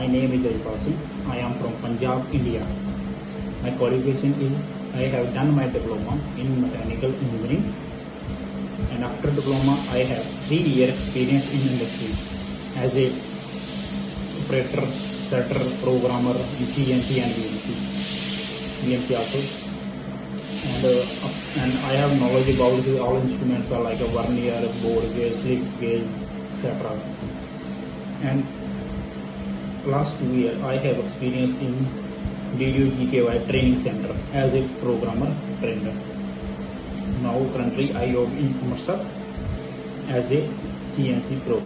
name is Ajpasim. I am from Punjab, India. My qualification is I have done my diploma in mechanical engineering, and after diploma I have 3-year experience in industry as a operator, setter, programmer in CNC and VNC also. And I have knowledge about all instruments are like a vernier, bore gauge, slip gauge, etc. And last 2 years I have experience in DDO-GKY training center as a programmer trainer. Now currently I work in Amritsar as a CNC pro.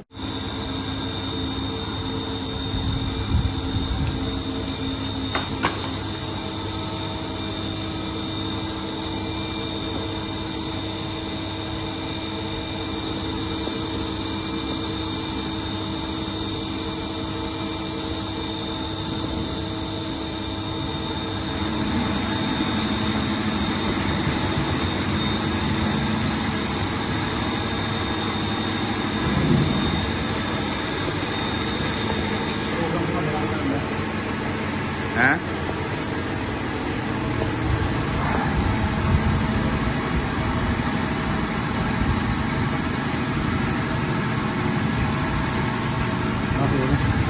Hả? Okay.